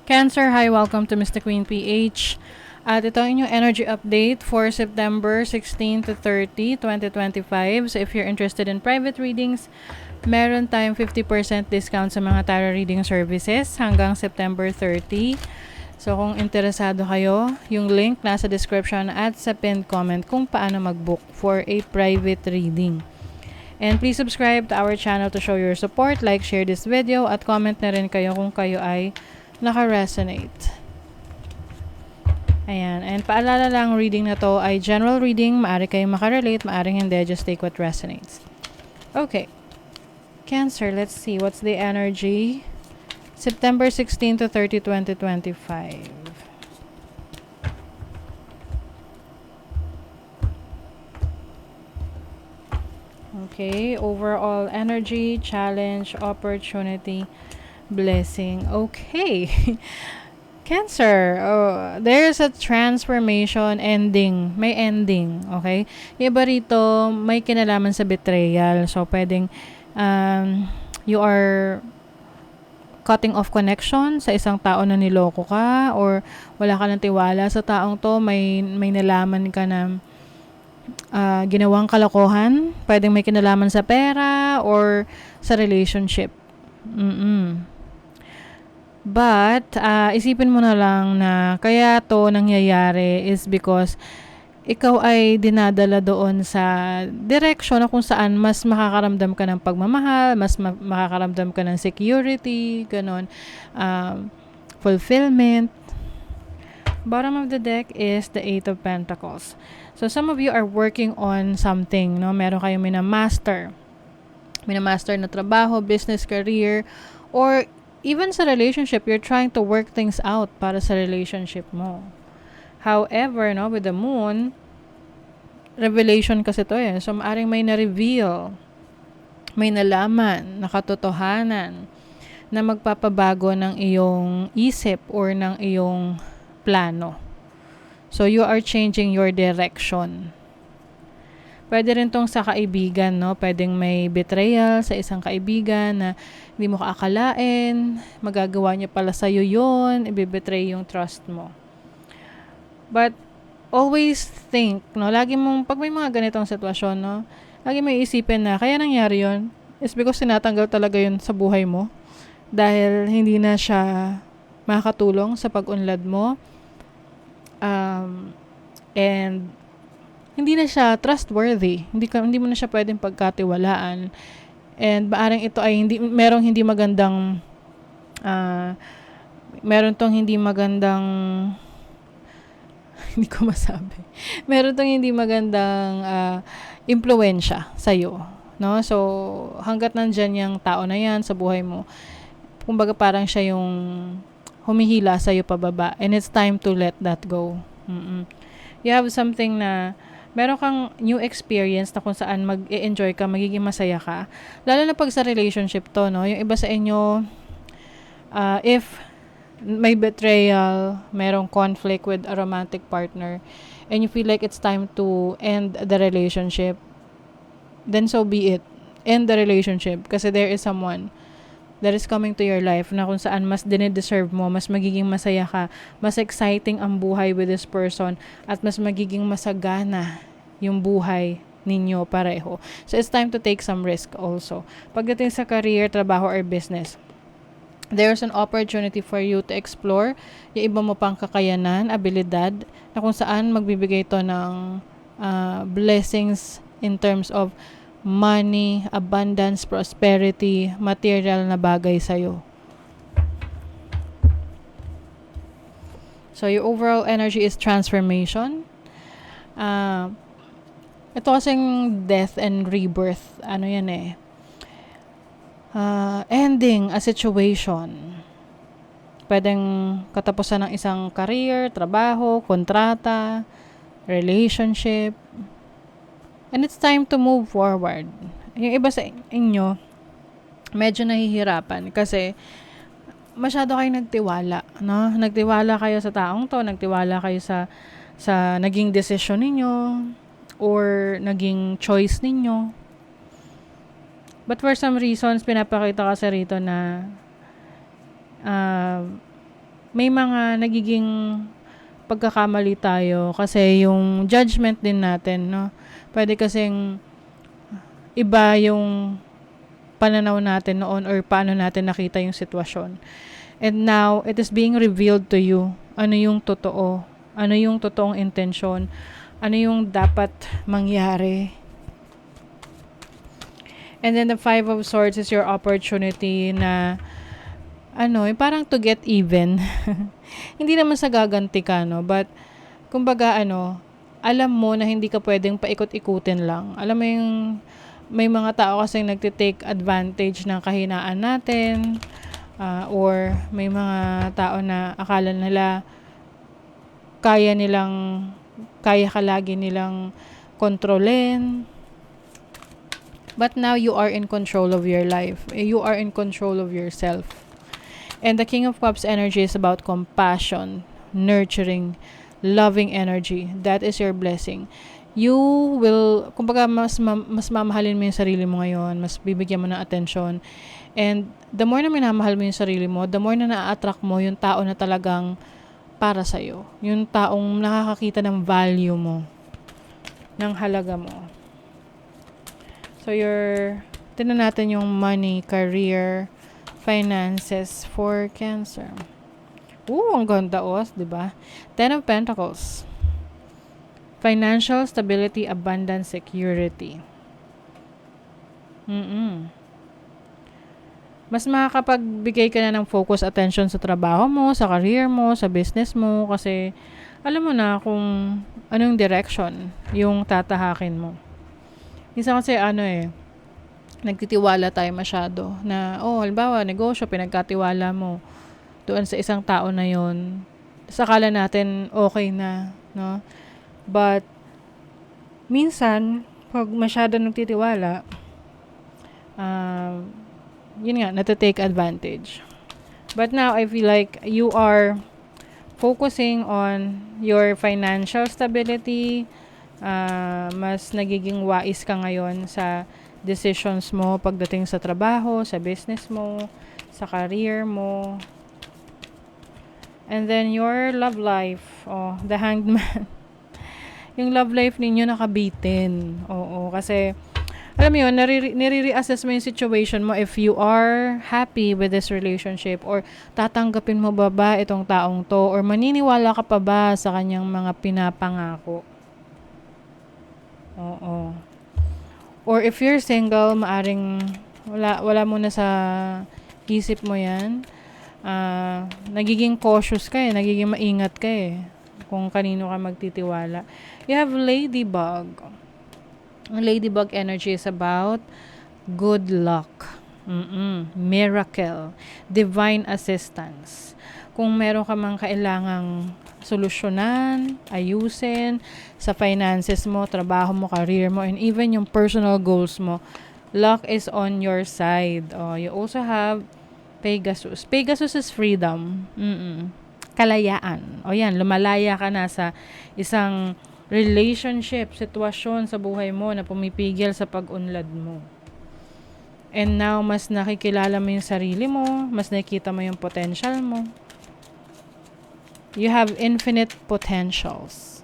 Cancer, hi, welcome to Mr. Queen PH. At ito ang inyong energy update for September 16 to 30, 2025. So if you're interested in private readings, meron tayong 50% discount sa mga tarot reading services hanggang September 30. So kung interesado kayo, yung link nasa description at sa pinned comment kung paano mag-book for a private reading. And please subscribe to our channel to show your support, like, share this video, at comment na rin kayo kung kayo ay naka-resonate. Ayan. And paalala lang, reading na to ay general reading. Maari kayong makarelate, maaring hindi. Just take what resonates. Okay. Cancer, let's see. What's the energy? September 16 to 30, 2025. Okay. Overall energy, challenge, opportunity, blessing. Okay. Cancer, there's a transformation, ending. May ending, okay? Iba rito, may kinalaman sa betrayal. So, pwedeng you are cutting off connection sa isang tao na niloko ka, or wala ka ng tiwala sa taong to, may nalaman ka na ginawang kalokohan. Pwedeng may kinalaman sa pera or sa relationship. But, isipin mo na lang na kaya to nangyayari is because ikaw ay dinadala doon sa direction na kung saan mas makakaramdam ka ng pagmamahal, mas makakaramdam ka ng security, ganon, fulfillment. Bottom of the deck is the Eight of Pentacles. So, some of you are working on something, no? Meron kayong minamaster na trabaho, business, career, or even sa relationship, you're trying to work things out para sa relationship mo. However, no, with the moon, revelation kasi to eh. So, maaring may na-reveal, may nalaman, nakatotohanan, na magpapabago ng iyong isip or ng iyong plano. So, you are changing your direction. Pwede rin tong sa kaibigan, no? Pwedeng may betrayal sa isang kaibigan na hindi mo kaakalain, magagawa niya pala sa'yo yun, ibibetray yung trust mo. But, always think, no? Lagi mong, pag may mga ganitong sitwasyon, no? Lagi mo iisipin na, kaya nangyari yun, is because tinatanggal talaga yun sa buhay mo. Dahil hindi na siya makakatulong sa pag-unlad mo. And, hindi na siya trustworthy. Hindi mo na siya pwedeng pagkatiwalaan. And maaring ito ay merong hindi magandang meron tong hindi magandang hindi ko masabi. Meron tong hindi magandang impluwensya sa iyo, no? So hangga't nandiyan yung tao na yan sa buhay mo, kumbaga parang siya yung humihila sa iyo pababa, and it's time to let that go. You have something na meron kang new experience na kung saan mag-e-enjoy ka, magiging masaya ka. Lalo na pag sa relationship to, no? Yung iba sa inyo, if may betrayal, merong conflict with a romantic partner, and you feel like it's time to end the relationship, then so be it. End the relationship. Kasi there is someone that is coming to your life na kung saan mas dinideserve mo, mas magiging masaya ka, mas exciting ang buhay with this person, at mas magiging masagana yung buhay ninyo pareho. So, it's time to take some risk also. Pagdating sa career, trabaho, or business, there's an opportunity for you to explore yung iba mo pang kakayanan, abilidad, na kung saan magbibigay to ng blessings in terms of money, abundance, prosperity, material na bagay sa'yo. So, your overall energy is transformation. Ito kasing death and rebirth. Ano yan eh? Ending a situation. Pwedeng katapusan ng isang career, trabaho, kontrata, relationship. And it's time to move forward. Yung iba sa inyo, medyo nahihirapan kasi masyado kayo nagtiwala, no? Nagtiwala kayo sa taong to, nagtiwala kayo sa naging decision ninyo or naging choice ninyo. But for some reasons, pinapakita kasi rito na may mga nagiging pagkakamali tayo kasi yung judgment din natin, no? Pwede kasing iba yung pananaw natin noon or paano natin nakita yung sitwasyon. And now, it is being revealed to you. Ano yung totoo? Ano yung totoong intensyon? Ano yung dapat mangyari? And then the Five of Swords is your opportunity na yung parang to get even. Hindi naman sa gaganti ka, no? But, kumbaga, alam mo na hindi ka pwedeng paikot-ikutin lang. Alam mo yung may mga tao kasi nagtitake advantage ng kahinaan natin, or may mga tao na akala nila kaya ka lagi nilang kontrolin. But now you are in control of your life. You are in control of yourself. And the King of Cups energy is about compassion, nurturing, loving energy. That is your blessing. You will, kumbaga, mas mamahalin mo yung sarili mo ngayon, mas bibigyan mo ng atensyon. And the more na minamahal mo yung sarili mo, the more na na-attract mo yung tao na talagang para sa'yo. Yung taong nakakakita ng value mo, ng halaga mo. So, tingnan natin yung money, career, finances for Cancer. Ang ganda, diba? Ten of Pentacles. Financial stability, abundance, security. Mas makakapagbigay ka na ng focus, attention sa trabaho mo, sa career mo, sa business mo, kasi alam mo na kung anong direction yung tatahakin mo. Minsan kasi nagtitiwala tayo masyado na, halimbawa, negosyo, pinagkatiwala mo doon sa isang tao na yon, sakala natin okay na, no? But, minsan, pag masyado nagtitiwala, yun nga, natitake advantage. But now, I feel like you are focusing on your financial stability, mas nagiging wais ka ngayon sa decisions mo pagdating sa trabaho, sa business mo, sa career mo. And then your love life, the Hanged Man. Yung love life ninyo nakabitin. Kasi alam mo yun, nire-reassess mo yung situation mo if you are happy with this relationship, or tatanggapin mo ba itong taong to, or maniniwala ka pa ba sa kanyang mga pinapangako. Or if you're single, maaring wala muna sa isip mo yan. Nagiging cautious ka nagiging maingat ka kung kanino ka magtitiwala. You have Ladybug. Ang Ladybug energy is about good luck, miracle, divine assistance. Kung meron ka mang kailangang solusyonan, ayusin sa finances mo, trabaho mo, career mo, and even yung personal goals mo, luck is on your side. You also have Pegasus. Pegasus is freedom. Kalayaan. Yan, lumalaya ka na sa isang relationship, sitwasyon sa buhay mo na pumipigil sa pag-unlad mo. And now, mas nakikilala mo yung sarili mo, mas nakikita mo yung potential mo. You have infinite potentials.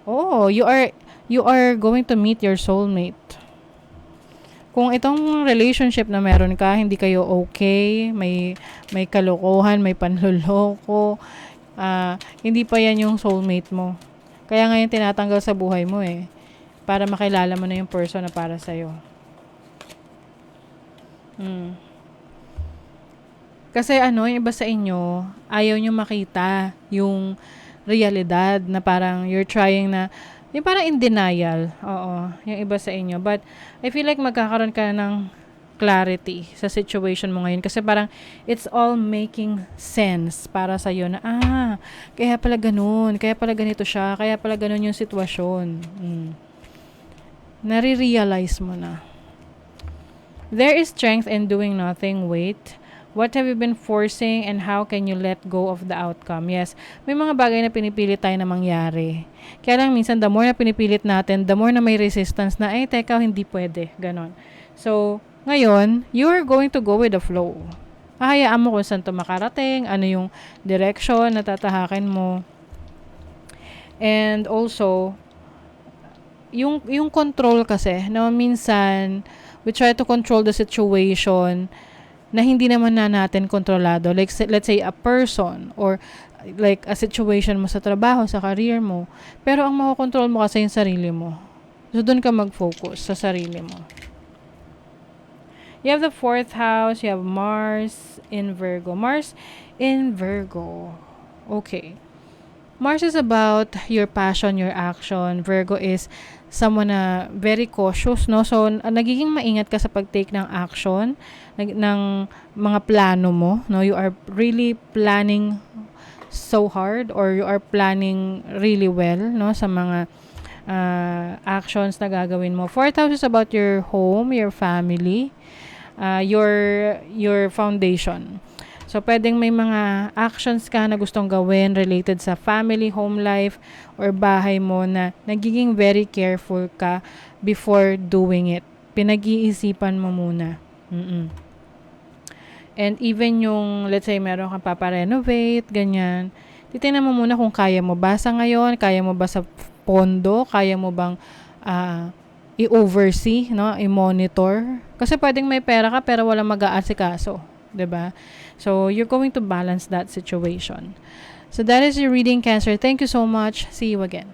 You are going to meet your soulmate. Kung itong relationship na meron ka, hindi kayo okay, may kalokohan, may panloloko, hindi pa yan yung soulmate mo. Kaya ngayon tinatanggal sa buhay mo para makilala mo na yung person na para sa'yo. Kasi yung iba sa inyo, ayaw nyo makita yung realidad na parang you're trying na, yung parang in denial. Yung iba sa inyo. But, I feel like magkakaroon ka ng clarity sa situation mo ngayon. Kasi parang, it's all making sense para sa'yo na, kaya pala ganun, kaya pala ganito siya, kaya pala ganun yung sitwasyon. Nare-realize mo na. There is strength in doing nothing. Wait. What have you been forcing and how can you let go of the outcome? Yes, may mga bagay na pinipilit tayo na mangyari. Kaya lang minsan, the more na pinipilit natin, the more na may resistance na, teka, hindi pwede. Ganon. So, ngayon, you're going to go with the flow. hahayaan mo kung saan to makarating, ano yung direction na tatahakin mo. And also, yung control kasi, no, minsan, we try to control the situation na hindi naman na natin kontrolado. Like, let's say, a person, or like, a situation mo sa trabaho, sa career mo. Pero ang makokontrol mo kasi yung sarili mo. So, dun ka mag-focus sa sarili mo. You have the 4th house, you have Mars in Virgo. Mars in Virgo. Okay. Mars is about your passion, your action. Virgo is someone na very cautious, no? So, nagiging maingat ka sa pag-take ng action, ng mga plano mo, no? You are really planning so hard, or you are planning really well, no? Sa mga actions na gagawin mo. 4th house is about your home, your family, your foundation. So, pwedeng may mga actions ka na gustong gawin related sa family, home life, or bahay mo na nagiging very careful ka before doing it. Pinag-iisipan mo muna. And even yung, let's say, meron kang paparenovate, ganyan, titingnan mo muna kung kaya mo ba sa ngayon, kaya mo ba sa pondo, kaya mo bang i-oversee, no? I-monitor. Kasi pwedeng may pera ka pero walang mag-aasikaso. 'Di ba? So, you're going to balance that situation. So, that is your reading, Cancer. Thank you so much. See you again.